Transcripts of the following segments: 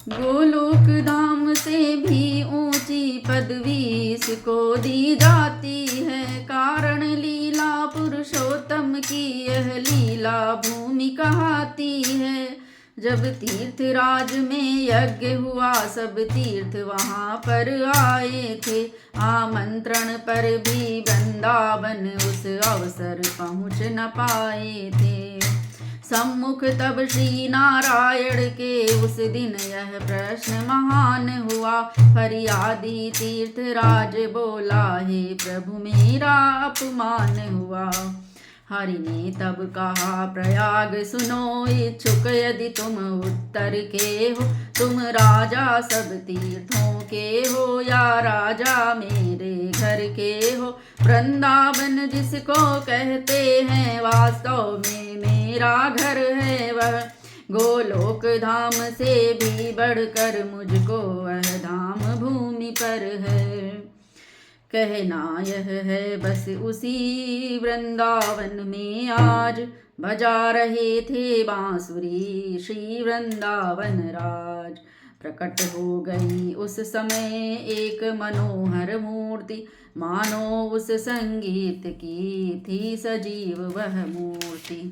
गोलोक धाम से भी ऊंची पदवी इसको दी जाती है। कारण लीला पुरुषोत्तम की यह लीला भूमि कहाती है। जब तीर्थराज में यज्ञ हुआ सब तीर्थ वहाँ पर आए थे। आमंत्रण पर भी वृंदावन उस अवसर पहुँच न पाए थे। सम्मुख तब श्री नारायण के उस दिन यह प्रश्न महान हुआ। फरियादी तीर्थराज बोला, हे प्रभु मेरा अपमान हुआ। हरि ने तब कहा, प्रयाग सुनो इच्छुक यदि तुम उत्तर के हो। तुम राजा सब तीर्थों के हो या राजा मेरे घर के हो। वृंदावन जिसको कहते हैं वास्तव में मेरा घर है वह। गोलोक धाम से भी बढ़कर मुझको वह धाम भूमि पर है। कहना यह है बस उसी वृंदावन में आज बजा रहे थे बांसुरी श्री वृंदावन राज। प्रकट हो गई उस समय एक मनोहर मूर्ति, मानो उस संगीत की थी सजीव वह मूर्ति।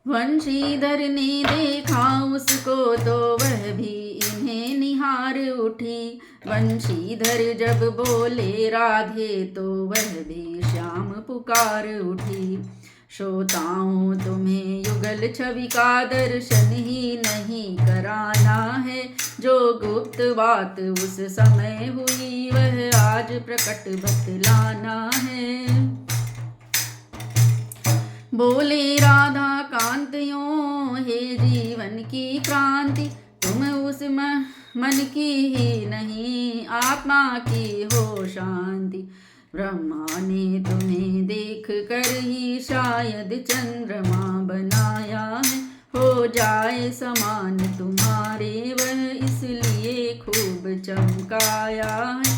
वंशीधर ने देखा उसको तो वह भी इन्हें निहार उठी। वंशीधर जब बोले राधे तो वह भी श्याम पुकार उठी। श्रोताओं तुम्हें युगल छवि का दर्शन ही नहीं कराना है। जो गुप्त बात उस समय हुई वह आज प्रकट बतलाना है। बोले राधा कांतियों हे जीवन की क्रांति। तुम उस मन की ही नहीं आत्मा की हो शांति। ब्रह्मा ने तुम्हें देख कर ही शायद चंद्रमा बनाया है। हो जाए समान तुम्हारे वह इसलिए खूब चमकाया है।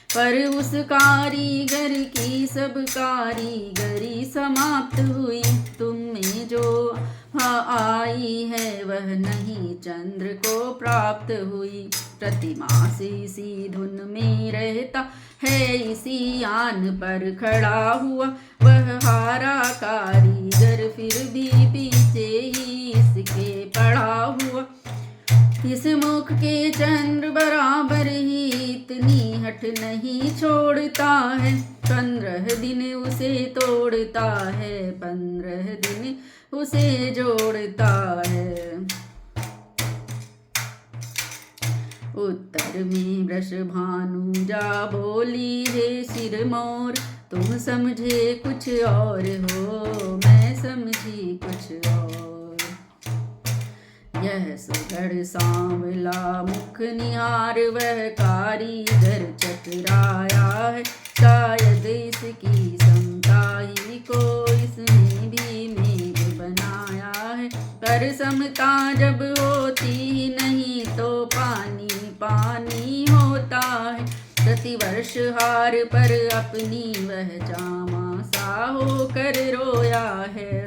पर उस कारीगर की सब कारीगरी समाप्त हुई। तुम में जो आई है वह नहीं चंद्र को प्राप्त हुई। प्रतिमा से इसी धुन में रहता है, इसी आन पर खड़ा हुआ वह हारा कारीगर फिर भी पीछे ही इसके पड़ा हुआ। इस मुख के चंद्र बराबर ही इतनी हट नहीं छोड़ता है। 15 दिन उसे तोड़ता है, 15 दिन उसे जोड़ता है। उत्तर में वृषभानु जा बोली, हे सिरमौर तुम समझे कुछ और हो, मैं समझी कुछ और। यह सुघड़ सांवला मुख निहार वह कारीगर चतुराया है। शायद इसकी समता ही को इसने भी मेघ बनाया है। पर समता जब होती नहीं तो पानी पानी होता है। प्रतिवर्ष हार पर अपनी वह जामा सा होकर रोया है।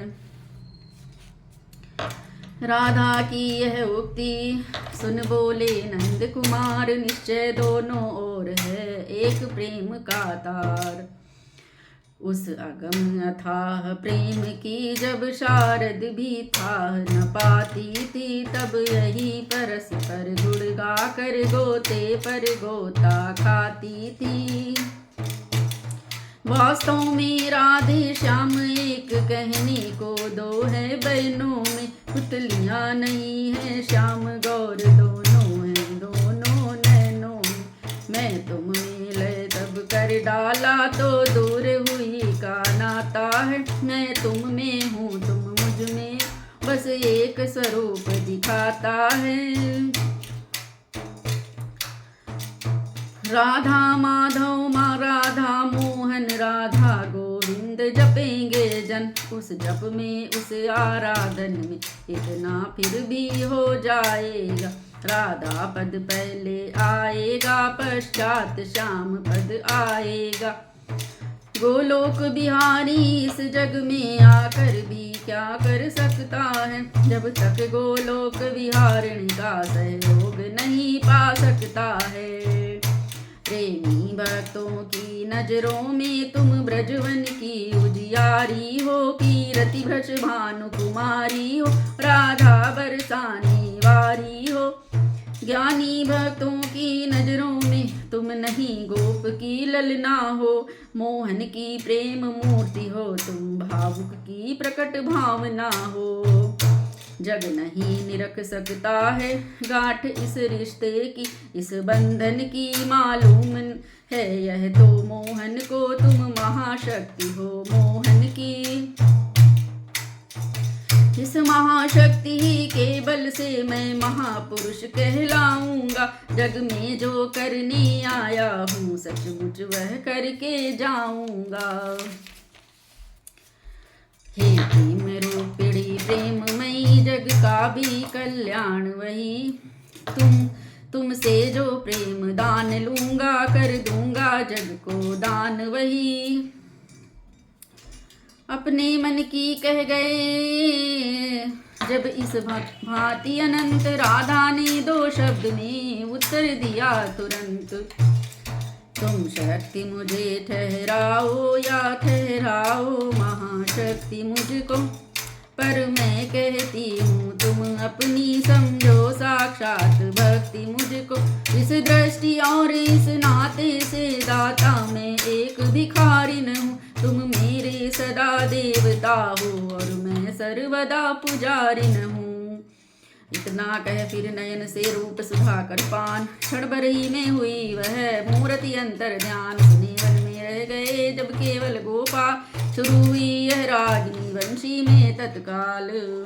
राधा की यह उक्ति सुन बोले नंद कुमार, निश्चय दोनों ओर है एक प्रेम का तार। उस अगम अथाह प्रेम की जब शारद भी था न पाती थी। तब यही परस पर गुड़ गा कर गोते पर गोता खाती थी। वास्तव में राधे श्याम एक कहने को दो है। बहनों में पुतलियाँ नहीं है, श्याम गौर दोनों हैं दोनों नैनों में। मैं तुम में लय तब कर डाला तो दूर हुई का नाता है। मैं तुम में हूँ तुम मुझ में, बस एक स्वरूप दिखाता है। राधा माधव राधा मोहन राधा गोविंद जपेंगे जन। उस जप में उस आराधन में इतना फिर भी हो जाएगा। राधा पद पहले आएगा, पश्चात श्याम पद आएगा। गोलोक बिहारी इस जग में आकर भी क्या कर सकता है। जब तक गोलोक बिहारिणी का सहयोग नहीं पा सकता है। प्रेमी भक्तों की नजरों में तुम ब्रजवन की उजियारी हो। कीरति भ्रश भानु कुमारी हो, राधा बरसाने वारी हो। ज्ञानी भक्तों की नजरों में तुम नहीं गोप की ललना हो। मोहन की प्रेम मूर्ति हो तुम, भावुक की प्रकट भावना हो। जग नहीं निरख सकता है गांठ इस रिश्ते की, इस बंधन की मालूम है यह तो मोहन को तुम महाशक्ति हो मोहन की। इस महाशक्ति ही के बल से मैं महापुरुष कहलाऊंगा। जग में जो करने आया हूँ सचमुच वह करके जाऊंगा। हे प्रेम रूपिणी प्रेममयी, जग का भी कल्याण वही। तुमसे जो प्रेम दान लूंगा, कर दूंगा जग को दान वही। अपने मन की कह गए जब इस भांति अनंत, राधा ने दो शब्द में उत्तर दिया तुरंत। तुम शक्ति मुझे ठहराओ या ठहराओ महाशक्ति मुझको, पर मैं कहती हूँ तुम अपनी समझो साक्षात भक्ति मुझको। इस दृष्टि और इस नाते से दाता मैं एक भिखारिन हूँ। तुम मेरे सदा देवता हो और मैं सर्वदा पुजारिन हूँ। इतना कह फिर नयन से रूप सुधाकर पान, क्षण भर ही में हुई वह मूर्ति अंतर ध्यान। सुने वन में रह गए जब केवल गोपाल, शुरू हुई यह रागिनी वंशी में तत्काल।